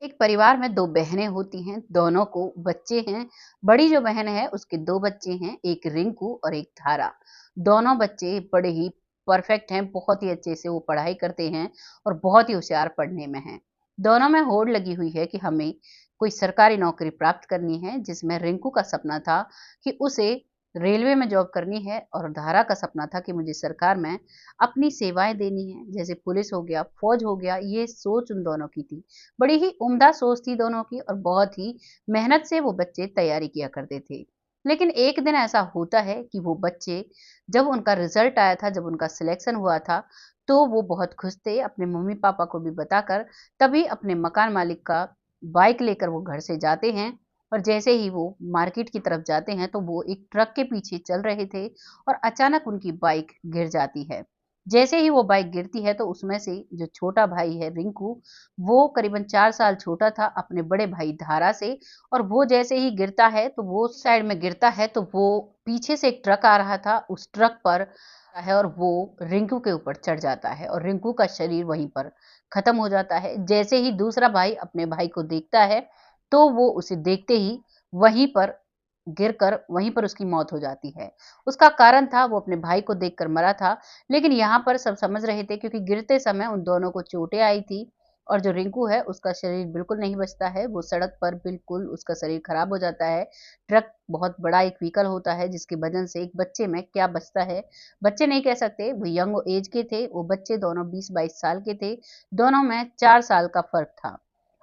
एक परिवार में 2 बहनें होती हैं, दोनों को बच्चे हैं। बड़ी जो बहन है उसके 2 बच्चे हैं, एक रिंकू और एक धारा। दोनों बच्चे बड़े ही परफेक्ट हैं, बहुत ही अच्छे से वो पढ़ाई करते हैं और बहुत ही होशियार पढ़ने में हैं। दोनों में होड़ लगी हुई है कि हमें कोई सरकारी नौकरी प्राप्त करनी है, जिसमें रिंकू का सपना था कि उसे रेलवे में जॉब करनी है और धारा का सपना था कि मुझे सरकार में अपनी सेवाएँ देनी है, जैसे पुलिस हो गया, फौज हो गया, ये सोच उन दोनों की थी। बड़ी ही उम्दा सोच थी दोनों की और बहुत ही मेहनत से वो बच्चे तैयारी किया करते थे। लेकिन एक दिन ऐसा होता है कि वो बच्चे जब उनका रिजल्ट आया था, जब उनका सिलेक्शन हुआ था, तो वो बहुत खुश थे अपने मम्मी-पापा को भी बताकर। तभी अपने मकान मालिक का बाइक लेकर वो घर से जाते हैं और जैसे ही वो मार्केट की तरफ जाते हैं, तो वो एक ट्रक के पीछे चल रहे थे और अचानक उनकी बाइक गिर जाती है। जैसे ही वो बाइक गिरती है, तो उसमें से जो छोटा भाई है रिंकू, वो करीबन 4 साल छोटा था अपने बड़े भाई धारा से और वो जैसे ही गिरता है तो वो साइड में गिरता है तो वो पीछे से एक ट्रक आ रहा था, उस ट्रक पर है और वो रिंकू के ऊपर चढ़ जाता है और रिंकू का शरीर वहीं पर खत्म हो जाता है। जैसे ही दूसरा भाई अपने भाई को देखता है, तो वो उसे देखते ही वहीं पर गिरकर वहीं पर उसकी मौत हो जाती है। उसका कारण था वो अपने भाई को देखकर मरा था, लेकिन यहाँ पर सब समझ रहे थे क्योंकि गिरते समय उन दोनों को चोटें आई थी और जो रिंकू है उसका शरीर बिल्कुल नहीं बचता है, वो सड़क पर बिल्कुल उसका शरीर खराब हो जाता है। ट्रक बहुत बड़ा एक व्हीकल होता है जिसकी वजन से एक बच्चे में क्या बचता है, बच्चे नहीं कह सकते, वो यंग एज के थे, वो बच्चे दोनों 20-22 साल के थे, दोनों में 4 साल का फ़र्क था।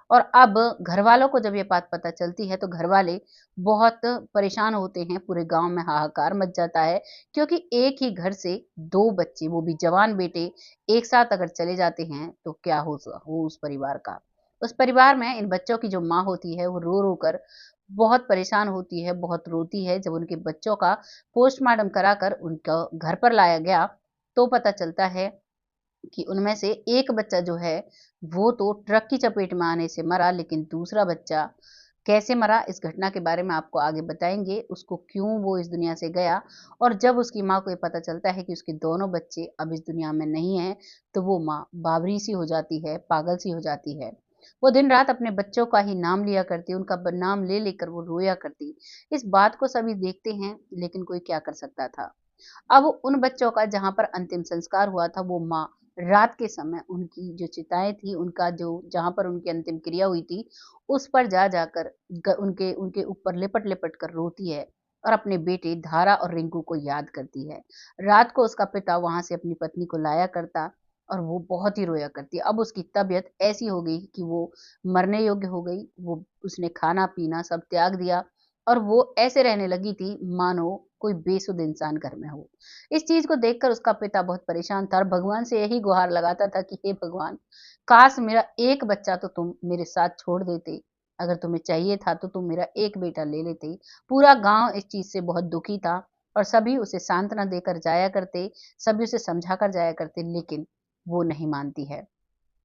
और अब घरवालों को जब ये बात पता चलती है तो घरवाले बहुत परेशान होते हैं, पूरे गाँव में हाहाकार मच जाता है क्योंकि एक ही घर से 2 बच्चे, वो भी जवान बेटे, एक साथ अगर चले जाते हैं तो क्या हो उस परिवार का। उस परिवार में इन बच्चों की जो माँ होती है वो रो-रो कर बहुत परेशान होती है, बहुत रोती है। जब उनके बच्चों का पोस्टमार्टम कराकर उनका घर पर लाया गया, तो पता चलता है कि उनमें से एक बच्चा जो है, वो तो ट्रक की चपेट में आने से मरा, लेकिन दूसरा बच्चा कैसे मरा इस घटना के बारे में आपको आगे बताएँगे, उसको क्यों वो इस दुनिया से गया और जब उसकी माँ को ये पता चलता है कि उसके दोनों बच्चे अब इस दुनिया में नहीं हैं, तो वो माँ बावरी-सी हो जाती है, पागल-सी हो जाती है। वो दिन-रात अपने बच्चों का ही नाम लिया करती, उनका ब नाम ले लेकर वो रोया करती। इस बात को सभी देखते हैं, लेकिन कोई क्या कर सकता था। अब उन बच्चों का जहाँ पर अंतिम संस्कार हुआ था, वो माँ रात के समय उनकी जो चिताएँ थी, उनका जो जहाँ पर उनकी अंतिम क्रिया हुई थी, उस पर जा जाकर ग उनके उनके ऊपर लिपट-लिपट कर रोती है और अपने बेटे धारा और रिंकू को याद करती है। रात को उसका पिता वहाँ से अपनी पत्नी को लाया करता और वो बहुत ही रोया करती। अब उसकी तबीयत ऐसी हो गई कि वो मरने योग्य हो गई, वो उसने खाना-पीना सब त्याग दिया और वो ऐसे रहने लगी थी मानो कोई बेसुध इंसान घर में हो। इस चीज़ को देखकर उसका पिता बहुत परेशान था और भगवान से यही गुहार लगाता था कि हे भगवान, काश मेरा एक बच्चा तो तुम मेरे साथ छोड़ देते। अगर तुम्हें चाहिए था तो तुम मेरा एक बेटा ले लेते। पूरा गाँव इस चीज़ से बहुत दुखी था और सभी उसे सांत्वना देकर जाया करते, सभी उसे समझा कर जाया करते, लेकिन वो नहीं मानती है।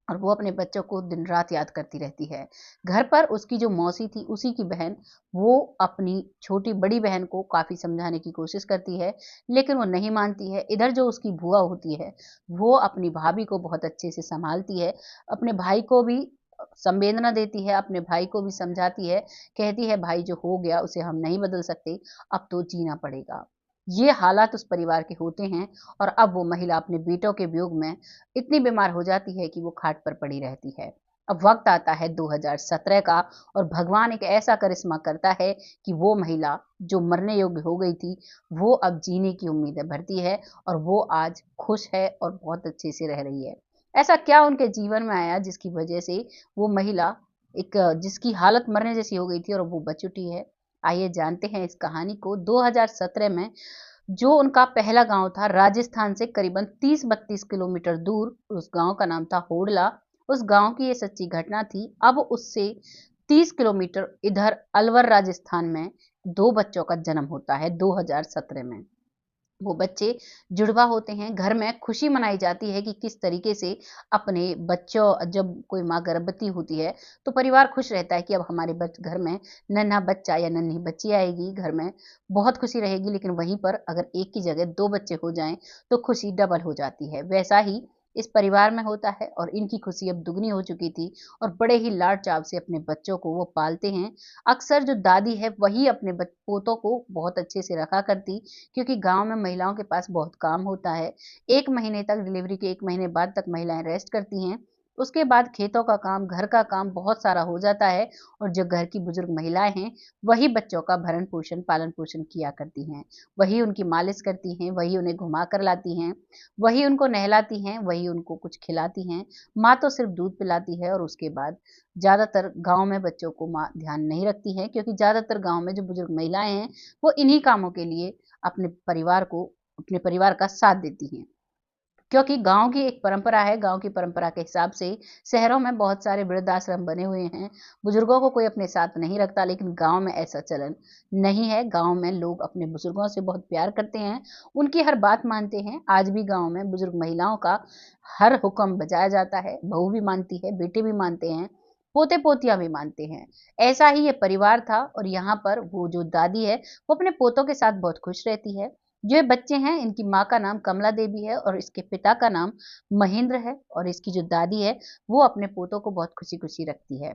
और वो अपने बच्चों को दिन-रात याद करती रहती है। घर पर उसकी जो मौसी थी, उसी की बहन, वो अपनी छोटी बड़ी बहन को काफ़ी समझाने की कोशिश करती है, लेकिन वो नहीं मानती है। इधर जो उसकी बुआ होती है, वो अपनी भाभी को बहुत अच्छे से सँभालती है, अपने भाई को भी संवेदना देती है, अपने भाई को भी समझाती है, कहती है भाई जो हो गया उसे हम नहीं बदल सकते, अब तो जीना पड़ेगा। ये हालात उस परिवार के होते हैं और अब वो महिला अपने बेटों के वियोग में इतनी बीमार हो जाती है कि वो खाट पर पड़ी रहती है। अब वक़्त आता है 2017 का और भगवान एक ऐसा करिश्मा करता है कि वो महिला जो मरने योग्य हो गई थी, वो अब जीने की उम्मीदें भरती है और वो आज खुश है और बहुत अच्छे से रह रही है। ऐसा क्या उनके जीवन में आया जिसकी वजह से वो महिला एक जिसकी हालत मरने जैसी हो गई थी और वो बच उठी है? आइए जानते हैं इस कहानी को। 2017 में जो उनका पहला गाँव था राजस्थान से करीबन 30-32 किलोमीटर दूर, उस गाँव का नाम था होडला। उस गाँव की ये सच्ची घटना थी। अब उससे 30 किलोमीटर इधर अलवर राजस्थान में 2 बच्चों का जन्म होता है 2017 में। वो बच्चे जुड़वा होते हैं, घर में खुशी मनाई जाती है कि किस तरीके से अपने बच्चों जब कोई माँ गर्भवती होती है, तो परिवार खुश रहता है कि अब हमारे घर में नन्हा बच्चा या नन्ही बच्ची आएगी, घर में बहुत खुशी रहेगी। लेकिन वहीं पर अगर एक की जगह 2 बच्चे हो जाएँ, तो खुशी डबल हो जाती है। वैसा ही इस परिवार में होता है और इनकी खुशी अब दुगनी हो चुकी थी और बड़े ही लाड चाव से अपने बच्चों को वो पालते हैं। अक्सर जो दादी है वही अपने पोतों को बहुत अच्छे से रखा करती, क्योंकि गांव में महिलाओं के पास बहुत काम होता है। 1 महीने तक, डिलीवरी के 1 महीने बाद तक महिलाएं रेस्ट करती हैं। उसके बाद खेतों का काम, घर का काम बहुत सारा हो जाता है और जो घर की बुजुर्ग महिलाएं हैं वही बच्चों का भरण पोषण, पालन पोषण किया करती हैं। वही उनकी मालिश करती हैं, वही उन्हें घुमा कर लाती हैं, वही उनको नहलाती हैं, वही उनको कुछ खिलाती हैं। माँ तो सिर्फ दूध पिलाती है और उसके बाद ज़्यादातर गाँव में बच्चों को माँ ध्यान नहीं रखती है, क्योंकि ज़्यादातर गाँव में जो बुजुर्ग महिलाएं हैं वो इन्हीं कामों के लिए अपने परिवार का साथ देती हैं। क्योंकि गाँव की एक परंपरा है, गाँव की परंपरा के हिसाब से शहरों में बहुत सारे वृद्धाश्रम बने हुए हैं, बुजुर्गों को कोई अपने साथ नहीं रखता, लेकिन गाँव में ऐसा चलन नहीं है। गाँव में लोग अपने बुजुर्गों से बहुत प्यार करते हैं, उनकी हर बात मानते हैं। आज भी गाँव में बुजुर्ग महिलाओं का हर हुक्म बजाया जाता है, बहू भी मानती है, बेटे भी मानते हैं, पोते-पोतियाँ भी मानते हैं। ऐसा ही ये परिवार था और यहाँ पर वो जो दादी है, वो अपने पोतों के साथ बहुत खुश रहती है। जो ये बच्चे हैं, इनकी माँ का नाम कमला देवी है और इसके पिता का नाम महेंद्र है और इसकी जो दादी है, वो अपने पोतों को बहुत खुशी-खुशी रखती है।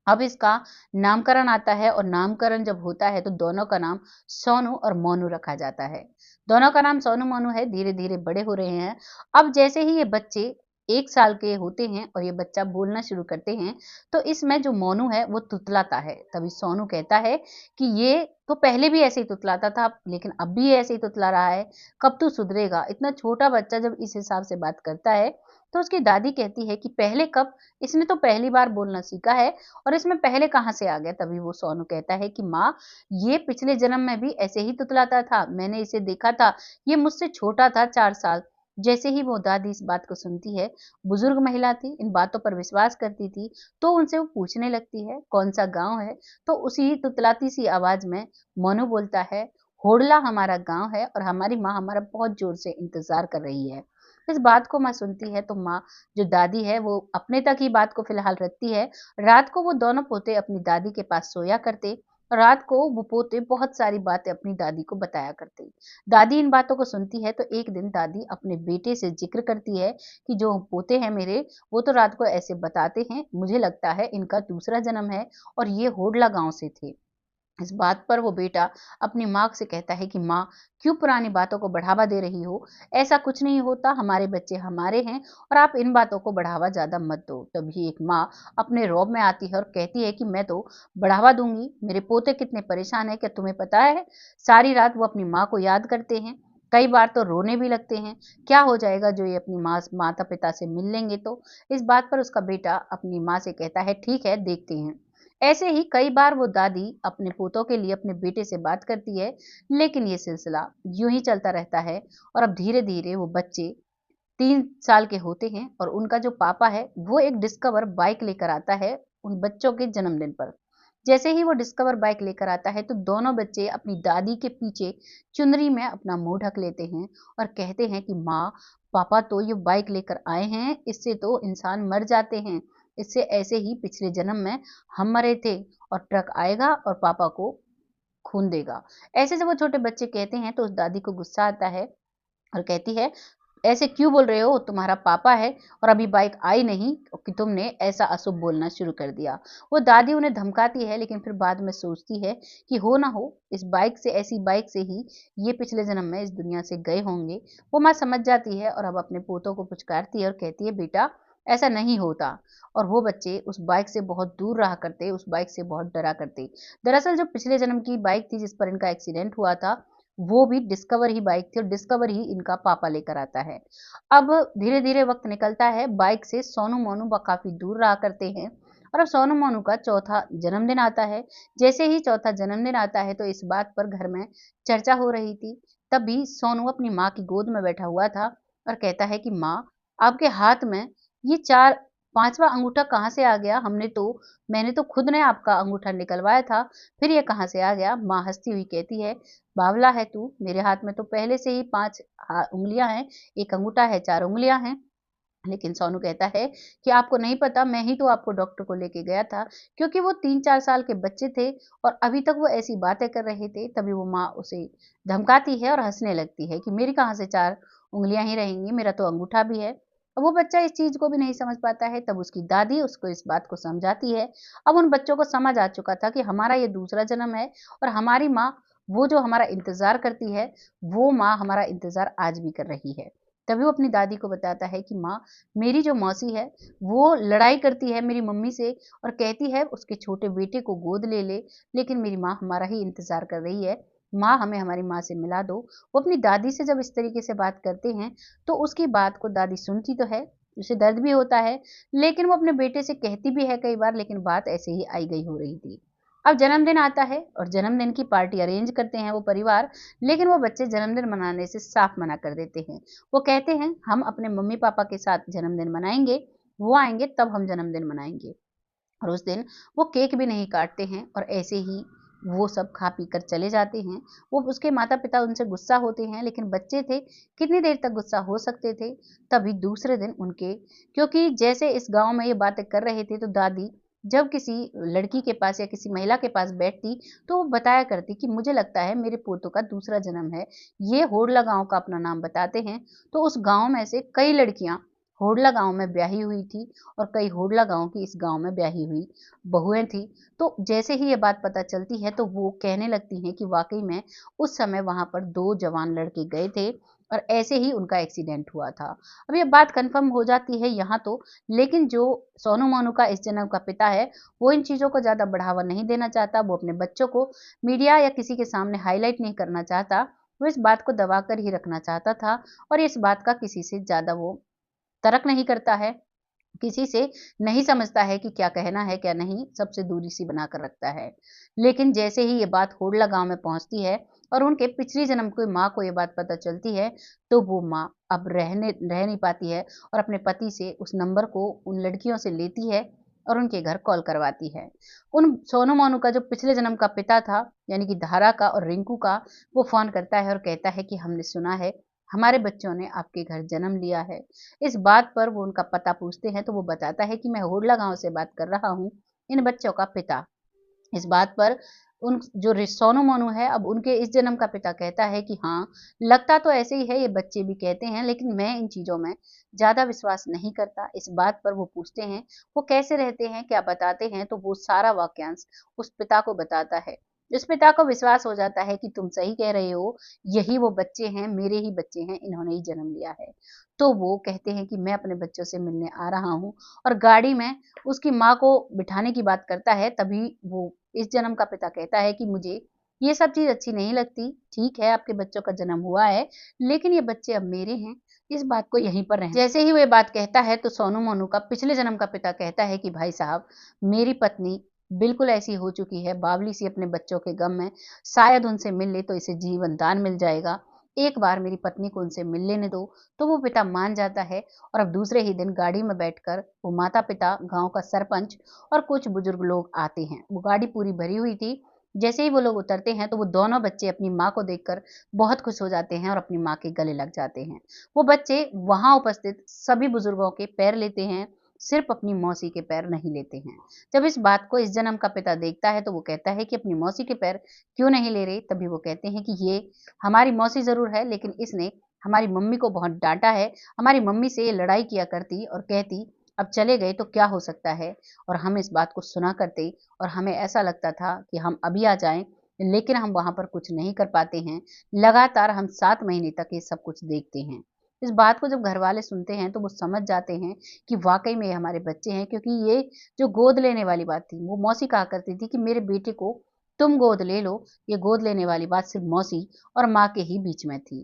अब इसका नामकरण आता है और नामकरण जब होता है तो दोनों का नाम सोनू और मोनू रखा जाता है। दोनों का नाम सोनू मोनू है, धीरे-धीरे बड़े हो रहे हैं। अब जैसे ही ये बच्चे 1 साल के होते हैं और ये बच्चा बोलना शुरू करते हैं, तो इसमें जो मोनू है वो तुतलाता है। तभी सोनू कहता है कि ये तो पहले भी ऐसे ही तुतलाता था, लेकिन अब भी ये ऐसे ही तुतला रहा है, कब तू सुधरेगा? इतना छोटा बच्चा जब इस हिसाब से बात करता है, तो उसकी दादी कहती है कि पहले कब? इसने तो पहली बार बोलना सीखा है और इसमें पहले कहाँ से आ गया? तभी वो सोनू कहता है कि माँ, ये पिछले जन्म में भी ऐसे ही तुतलाता था, मैंने इसे देखा था, ये मुझसे छोटा था 4 साल। जैसे ही वो दादी इस बात को सुनती है, बुजुर्ग महिला थी, इन बातों पर विश्वास करती थी, तो उनसे वो पूछने लगती है कौन सा गाँव है? तो उसी तुतलाती सी आवाज में मोनू बोलता है, होडला हमारा गाँव है और हमारी माँ हमारा बहुत जोर से इंतजार कर रही है। इस बात को माँ सुनती है तो माँ, जो दादी है, वो अपने तक ही बात को फिलहाल रखती है। रात को वो दोनों पोते अपनी दादी के पास सोया करते। रात को वो पोते बहुत सारी बातें अपनी दादी को बताया करते। दादी इन बातों को सुनती है तो एक दिन दादी अपने बेटे से जिक्र करती है कि जो पोते हैं मेरे, वो तो रात को ऐसे बताते हैं, मुझे लगता है इनका दूसरा जन्म है और ये होडला गांव से थे। इस बात पर वो बेटा अपनी माँ से कहता है कि माँ, क्यों पुरानी बातों को बढ़ावा दे रही हो? ऐसा कुछ नहीं होता, हमारे बच्चे हमारे हैं और आप इन बातों को बढ़ावा ज़्यादा मत दो। तभी एक माँ अपने रौब में आती है और कहती है कि मैं तो बढ़ावा दूँगी, मेरे पोते कितने परेशान हैं, क्या तुम्हें पता है? सारी रात वो अपनी माँ को याद करते हैं, कई बार तो रोने भी लगते हैं। क्या हो जाएगा जो ये अपनी माता-पिता से मिल लेंगे तो? इस बात पर उसका बेटा अपनी माँ से कहता है, ठीक है, देखते हैं। ऐसे ही कई बार वो दादी अपने पोतों के लिए अपने बेटे से बात करती है, लेकिन ये सिलसिला यूं ही चलता रहता है और अब धीरे धीरे वो बच्चे 3 साल के होते हैं और उनका जो पापा है वो एक डिस्कवर बाइक लेकर आता है उन बच्चों के जन्मदिन पर। जैसे ही वो डिस्कवर बाइक लेकर आता है तो दोनों बच्चे अपनी दादी के पीछे चुनरी में अपना मुंह ढक लेते हैं और कहते हैं कि माँ, पापा तो ये बाइक लेकर आए हैं, इससे तो इंसान मर जाते हैं, इससे ऐसे ही पिछले जन्म में हम मरे थे और ट्रक आएगा और पापा को खून देगा। ऐसे जब वो छोटे बच्चे कहते हैं तो उस दादी को गुस्सा आता है और कहती है, ऐसे क्यों बोल रहे हो? तुम्हारा पापा है और अभी बाइक आई नहीं कि तुमने ऐसा अशुभ बोलना शुरू कर दिया। वो दादी उन्हें धमकाती है, लेकिन फिर बाद में सोचती है कि हो ना हो, इस बाइक से, ऐसी बाइक से ही ये पिछले जन्म में इस दुनिया से गए होंगे। वो माँ समझ जाती है और अब अपने पोतों को पुचकारती है और कहती है, बेटा, ऐसा नहीं होता। और वो बच्चे उस बाइक से बहुत दूर रहा करते, उस बाइक से बहुत डरा करते। दरअसल जो पिछले जन्म की बाइक थी जिस पर इनका एक्सीडेंट हुआ था, वो भी डिस्कवर ही बाइक थी और डिस्कवर ही इनका पापा लेकर आता है। अब धीरे-धीरे वक़्त निकलता है, बाइक से सोनू मोनू काफ़ी दूर रहा करते हैं और अब सोनू मोनू का चौथा जन्मदिन आता है। जैसे ही चौथा जन्मदिन आता है तो इस बात पर घर में चर्चा हो रही थी। तभी सोनू अपनी माँ की गोद में बैठा हुआ था और कहता है कि माँ, आपके हाथ में ये 4 5वां अंगूठा कहाँ से आ गया? मैंने तो खुद ने आपका अंगूठा निकलवाया था, फिर ये कहाँ से आ गया? माँ हँसती हुई कहती है, बावला है तू, मेरे हाथ में तो पहले से ही 5 उँगलियाँ हैं, 1 अंगूठा है, 4 उँगलियाँ हैं। लेकिन सोनू कहता है कि आपको नहीं पता, मैं ही तो आपको डॉक्टर को लेके गया था, क्योंकि वो 3-4 साल के बच्चे थे और अभी तक वो ऐसी बातें कर रहे थे। तभी वो माँ उसे धमकाती है और हँसने लगती है कि मेरी कहाँ से 4 उँगलियाँ ही रहेंगी, मेरा तो अंगूठा भी है। अब वो बच्चा इस चीज़ को भी नहीं समझ पाता है, तब उसकी दादी उसको इस बात को समझाती है। अब उन बच्चों को समझ आ चुका था कि हमारा ये दूसरा जन्म है और हमारी माँ वो जो हमारा इंतज़ार करती है, वो माँ हमारा इंतज़ार आज भी कर रही है। तभी वो अपनी दादी को बताता है कि माँ, मेरी जो मौसी है, वो लड़ाई करती है मेरी मम्मी से और कहती है उसके छोटे बेटे को गोद ले ले, लेकिन मेरी माँ हमारा ही इंतज़ार कर रही है। माँ, हमें हमारी माँ से मिला दो। वो अपनी दादी से जब इस तरीके से बात करते हैं, तो उसकी बात को दादी सुनती तो है, उसे दर्द भी होता है, लेकिन वो अपने बेटे से कहती भी है कई बार, लेकिन बात ऐसे ही आई गई हो रही थी। अब जन्मदिन आता है और जन्मदिन की पार्टी अरेंज करते हैं वो परिवार, लेकिन वो बच्चे जन्मदिन मनाने से साफ मना कर देते हैं। वो कहते हैं हम अपने मम्मी पापा के साथ जन्मदिन मनाएंगे, वो आएंगे तब हम जन्मदिन मनाएंगे। और उस दिन वो केक भी नहीं काटते हैं और ऐसे ही वो सब खा पी कर चले जाते हैं। वो उसके माता-पिता उनसे गुस्सा होते हैं, लेकिन बच्चे थे, कितनी देर तक गुस्सा हो सकते थे। तभी दूसरे दिन उनके, क्योंकि जैसे इस गाँव में ये बातें कर रहे थे, तो दादी जब किसी लड़की के पास या किसी महिला के पास बैठती, तो वो बताया करती कि मुझे लगता है मेरे पोतों का दूसरा जन्म है। ये होडला गाँव का अपना नाम बताते हैं। तो उस गाँव में से कई लड़कियाँ होडला गाँव में ब्याही हुई थी और कई होडला गाँव की इस गाँव में ब्याही हुई बहुएँ थी। तो जैसे ही ये बात पता चलती है, तो वो कहने लगती हैं कि वाक़ई में उस समय वहाँ पर 2 जवान लड़के गए थे और ऐसे ही उनका एक्सीडेंट हुआ था। अब ये बात कन्फर्म हो जाती है यहाँ तो, लेकिन जो सोनू मोनू का इस जन्म का पिता है, वो इन चीज़ों को ज़्यादा बढ़ावा नहीं देना चाहता। वो अपने बच्चों को मीडिया या किसी के सामने हाइलाइट नहीं करना चाहता। वो इस बात को दबा कर ही रखना चाहता था और इस बात का किसी से ज़्यादा वो तर्क नहीं करता है, किसी से नहीं समझता है कि क्या कहना है, क्या नहीं, सबसे दूरी सी बनाकर रखता है। लेकिन जैसे ही ये बात होडला गाँव में पहुँचती है और उनके पिछले जन्म की माँ को ये बात पता चलती है, तो वो माँ अब रह नहीं पाती है और अपने पति से उस नंबर को उन लड़कियों से लेती है और उनके घर कॉल करवाती है। उन सोनू मोनू का जो पिछले जन्म का पिता था, यानी कि धारा का और रिंकू का, वो फ़ोन करता है और कहता है कि हमने सुना है, हमारे बच्चों ने आपके घर जन्म लिया है। इस बात पर वो उनका पता पूछते हैं, तो वो बताता है कि मैं होडला गाँव से बात कर रहा हूँ, इन बच्चों का पिता। इस बात पर उन जो सोनू मोनू है, अब उनके इस जन्म का पिता कहता है कि हाँ, लगता तो ऐसे ही है, ये बच्चे भी कहते हैं, लेकिन मैं इन चीज़ों में ज़्यादा विश्वास नहीं करता। इस बात पर वो पूछते हैं, वो कैसे रहते हैं, क्या बताते हैं, तो वो सारा वाक्यांश उस पिता को बताता है। उस पिता को विश्वास हो जाता है कि तुम सही कह रहे हो, यही वो बच्चे हैं, मेरे ही बच्चे हैं, इन्होंने ही जन्म लिया है। तो वो कहते हैं कि मैं अपने बच्चों से मिलने आ रहा हूँ और गाड़ी में उसकी माँ को बिठाने की बात करता है, तभी वो इस जन्म का पिता कहता है कि मुझे ये सब चीज़ अच्छी नहीं लगती। ठीक है, आपके बच्चों का जन्म हुआ है, लेकिन ये बच्चे अब मेरे हैं, इस बात को यहीं पर रहने। जैसे ही वो ये बात कहता है, तो सोनू मोनू का पिछले जन्म का पिता कहता है कि भाई साहब, मेरी पत्नी बिल्कुल ऐसी हो चुकी है, बावली सी अपने बच्चों के गम में, शायद उनसे मिल ले तो इसे जीवन दान मिल जाएगा। एक बार मेरी पत्नी को उनसे मिल लेने दो। तो वो पिता मान जाता है और अब दूसरे ही दिन गाड़ी में बैठकर वो माता-पिता, गाँव का सरपंच और कुछ बुजुर्ग लोग आते हैं। वो गाड़ी पूरी भरी हुई थी। जैसे ही वो लोग उतरते हैं, तो वो दोनों बच्चे अपनी माँ को देखकर बहुत खुश हो जाते हैं और अपनी माँ के गले लग जाते हैं। वो बच्चे वहाँ उपस्थित सभी बुजुर्गों के पैर लेते हैं, सिर्फ अपनी मौसी के पैर नहीं लेते हैं। जब इस बात को इस जन्म का पिता देखता है, तो वो कहता है कि अपनी मौसी के पैर क्यों नहीं ले रहे? तभी वो कहते हैं कि ये हमारी मौसी ज़रूर है, लेकिन इसने हमारी मम्मी को बहुत डाँटा है। हमारी मम्मी से ये लड़ाई किया करती और कहती, अब चले गए तो क्या हो सकता है? और हम इस बात को सुना करते और हमें ऐसा लगता था कि हम अभी आ जाएँ, लेकिन हम वहाँ पर कुछ नहीं कर पाते हैं। लगातार हम 7 महीने तक ये सब कुछ देखते हैं। इस बात को जब घरवाले सुनते हैं, तो वो समझ जाते हैं कि वाक़ई में ये हमारे बच्चे हैं, क्योंकि ये जो गोद लेने वाली बात थी, वो मौसी कहा करती थी कि मेरे बेटे को तुम गोद ले लो। ये गोद लेने वाली बात सिर्फ़ मौसी और माँ के ही बीच में थी।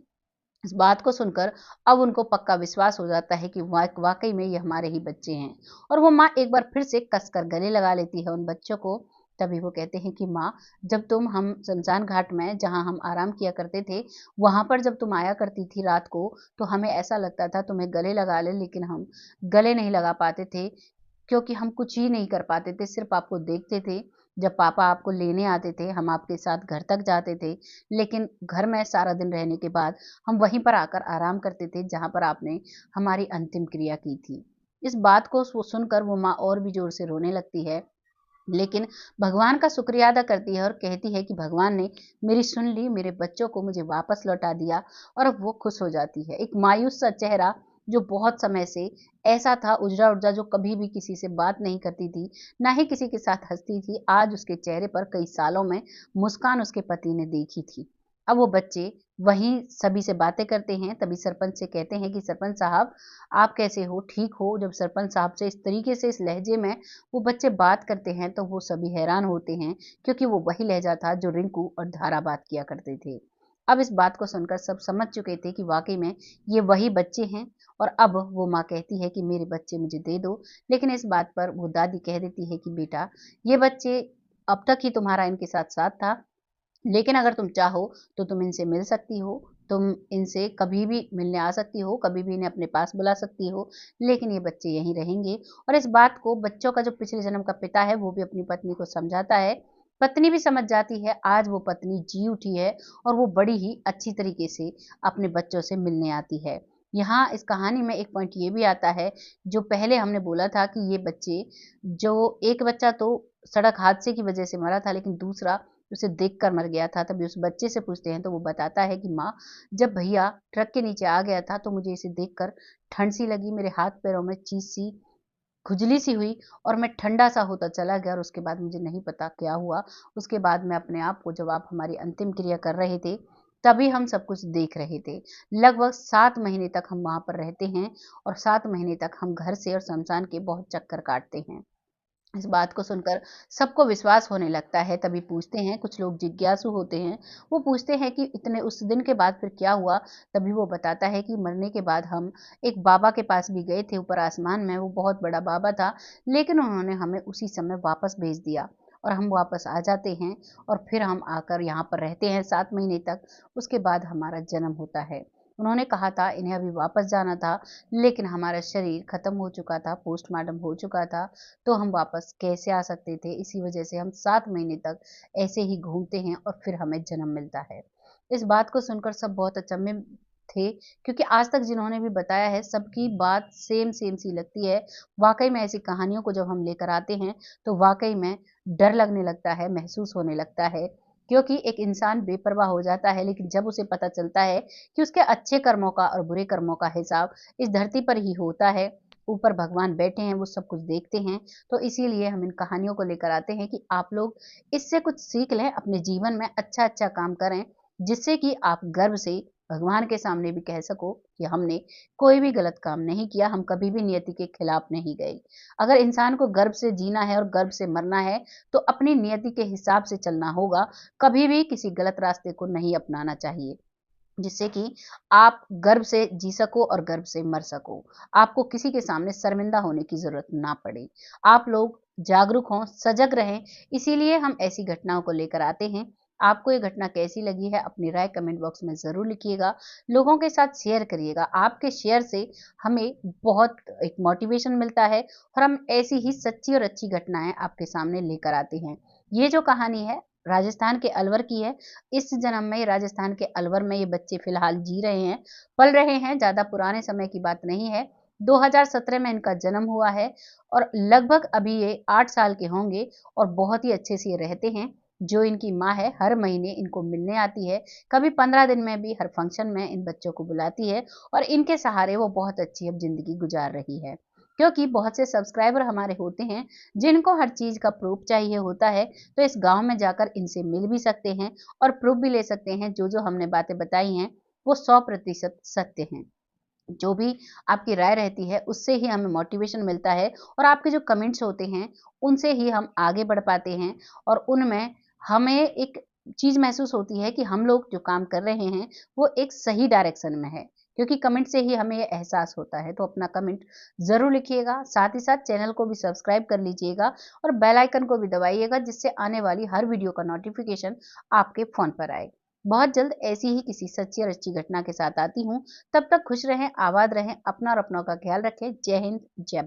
इस बात को सुनकर अब उनको पक्का विश्वास हो जाता है कि वाक़ई में ये हमारे ही बच्चे हैं और वो माँ एक बार फिर से कसकर गले लगा लेती है उन बच्चों को। तभी वो कहते हैं कि माँ, जब तुम हम शमशान घाट में जहाँ हम आराम किया करते थे, वहाँ पर जब तुम आया करती थी रात को, तो हमें ऐसा लगता था तुम्हें गले लगा लें, लेकिन हम गले नहीं लगा पाते थे, क्योंकि हम कुछ ही नहीं कर पाते थे, सिर्फ़ आपको देखते थे। जब पापा आपको लेने आते थे, हम आपके साथ घर तक जाते थे, लेकिन घर में सारा दिन रहने के बाद हम वहीं पर आकर आराम करते थे, जहाँ पर आपने हमारी अंतिम क्रिया की थी। इस बात को सुनकर वो माँ और भी ज़ोर से रोने लगती है, लेकिन भगवान का शुक्रिया अदा करती है और कहती है कि भगवान ने मेरी सुन ली, मेरे बच्चों को मुझे वापस लौटा दिया और अब वो खुश हो जाती है। एक मायूस सा चेहरा जो बहुत समय से ऐसा था उजड़ा-उजड़ा, जो कभी भी किसी से बात नहीं करती थी, ना ही किसी के साथ हँसती थी। आज उसके चेहरे पर कई सालों में मुस्कान उसके पति ने देखी थी। अब वो बच्चे वहीं सभी से बातें करते हैं, तभी सरपंच से कहते हैं कि सरपंच साहब, आप कैसे हो? ठीक हो? जब सरपंच साहब से इस तरीके से, इस लहजे में वो बच्चे बात करते हैं, तो वो सभी हैरान होते हैं, क्योंकि वो वही लहजा था जो रिंकू और धारा बात किया करते थे। अब इस बात को सुनकर सब समझ चुके थे कि वाक़ई में ये वही बच्चे हैं, और अब वो माँ कहती है कि मेरे बच्चे मुझे दे दो। लेकिन इस बात पर वो दादी कह देती है कि बेटा, ये बच्चे अब तक ही तुम्हारा इनके साथ-साथ था, लेकिन अगर तुम चाहो तो तुम इनसे मिल सकती हो, तुम इनसे कभी भी मिलने आ सकती हो, कभी भी इन्हें अपने पास बुला सकती हो, लेकिन ये बच्चे यहीं रहेंगे। और इस बात को बच्चों का जो पिछले जन्म का पिता है, वो भी अपनी पत्नी को समझाता है। पत्नी भी समझ जाती है, आज वो पत्नी जी उठी है और वो बड़ी ही अच्छी तरीके से अपने बच्चों से मिलने आती है। यहाँ इस कहानी में एक पॉइंट ये भी आता है, जो पहले हमने बोला था कि ये बच्चे, जो एक बच्चा तो सड़क हादसे की वजह से मरा था, लेकिन दूसरा उसे देखकर मर गया था। तभी उस बच्चे से पूछते हैं तो वो बताता है कि माँ, जब भैया ट्रक के नीचे आ गया था तो मुझे इसे देखकर ठंड सी लगी, मेरे हाथ पैरों में चीज सी, खुजली सी हुई, और मैं ठंडा सा होता चला गया, और उसके बाद मुझे नहीं पता क्या हुआ। उसके बाद मैं अपने आप को, जब आप हमारी अंतिम क्रिया कर रहे थे, तभी हम सब कुछ देख रहे थे। लगभग 7 महीने तक हम वहां पर रहते हैं, और 7 महीने तक हम घर से और शमशान के बहुत चक्कर काटते हैं। इस बात को सुनकर सबको विश्वास होने लगता है। तभी पूछते हैं, कुछ लोग जिज्ञासु होते हैं, वो पूछते हैं कि इतने उस दिन के बाद फिर क्या हुआ? तभी वो बताता है कि मरने के बाद हम एक बाबा के पास भी गए थे ऊपर आसमान में, वो बहुत बड़ा बाबा था, लेकिन उन्होंने हमें उसी समय वापस भेज दिया, और हम वापस आ जाते हैं, और फिर हम आकर यहाँ पर रहते हैं 7 महीने तक। उसके बाद हमारा जन्म होता है। उन्होंने कहा था इन्हें अभी वापस जाना था, लेकिन हमारा शरीर खत्म हो चुका था, पोस्टमार्टम हो चुका था, तो हम वापस कैसे आ सकते थे? इसी वजह से हम 7 महीने तक ऐसे ही घूमते हैं, और फिर हमें जन्म मिलता है। इस बात को सुनकर सब बहुत अचंभे थे, क्योंकि आज तक जिन्होंने भी बताया है, सबकी बात सेम सेम सी लगती है। वाक़ई में ऐसी कहानियों को जब हम लेकर आते हैं, तो वाक़ई में डर लगने लगता है, महसूस होने लगता है, क्योंकि एक इंसान बेपरवाह हो जाता है, लेकिन जब उसे पता चलता है कि उसके अच्छे कर्मों का और बुरे कर्मों का हिसाब इस धरती पर ही होता है, ऊपर भगवान बैठे हैं, वो सब कुछ देखते हैं। तो इसीलिए हम इन कहानियों को लेकर आते हैं कि आप लोग इससे कुछ सीख लें, अपने जीवन में अच्छा-अच्छा काम करें, जिससे कि आप गर्व से भगवान के सामने भी कह सको कि हमने कोई भी गलत काम नहीं किया, हम कभी भी नियति के खिलाफ नहीं गए। अगर इंसान को गर्व से जीना है और गर्व से मरना है, तो अपनी नियति के हिसाब से चलना होगा, कभी भी किसी गलत रास्ते को नहीं अपनाना चाहिए। जिससे कि आप गर्व से जी सको और गर्व से मर सको। आपको किसी के सामने शर्मिंदा होने की ज़रूरत ना पड़े। आप लोग जागरूक हों, सजग रहें, इसीलिए हम ऐसी घटनाओं को लेकर आते हैं। आपको ये घटना कैसी लगी है, अपनी राय कमेंट बॉक्स में ज़रूर लिखिएगा। लोगों के साथ शेयर करिएगा। आपके शेयर से हमें बहुत एक मोटिवेशन मिलता है, और हम ऐसी ही सच्ची और अच्छी घटनाएँ आपके सामने लेकर आते हैं। ये जो कहानी है, राजस्थान के अलवर की है। इस जन्म में राजस्थान के अलवर में ये बच्चे फिलहाल जी रहे हैं, पल रहे हैं, ज़्यादा पुराने समय की बात नहीं है। 2017 में इनका जन्म हुआ है, और लगभग अभी ये 8 साल के होंगे, और बहुत ही अच्छे से ये रहते हैं। जो इनकी माँ है, हर महीने इनको मिलने आती है, कभी 15 दिन में भी हर फंक्शन में इन बच्चों को बुलाती है, और इनके सहारे वो बहुत अच्छी अब ज़िंदगी गुजार रही है। क्योंकि बहुत से सब्सक्राइबर हमारे होते हैं, जिनको हर चीज़ का प्रूफ चाहिए होता है, तो इस गाँव में जाकर इनसे मिल भी सकते हैं, और प्रूफ भी ले सकते हैं। जो हमने बातें बताई हैं, वो 100% सत्य हैं। जो भी आपकी राय रहती है, उससे ही हमें मोटिवेशन मिलता है, और आपके जो कमेंट्स होते हैं, उनसे ही हम आगे बढ़ पाते हैं, और उनमें हमें एक चीज़ महसूस होती है कि हम लोग जो काम कर रहे हैं, वो एक सही डायरेक्शन में है। क्योंकि कमेंट से ही हमें ये एहसास होता है। तो अपना कमेंट ज़रूर लिखिएगा, साथ ही साथ चैनल को भी सब्सक्राइब कर लीजिएगा, और बेल आइकन को भी दबाइएगा, जिससे आने वाली हर वीडियो का नोटिफिकेशन आपके फ़ोन पर आए। बहुत जल्द ऐसी ही किसी सच्ची और अच्छी घटना के साथ आती हूँ। तब तक खुश रहें, आबाद रहें, अपना और अपनों का ख्याल रखें। जय हिंद, जय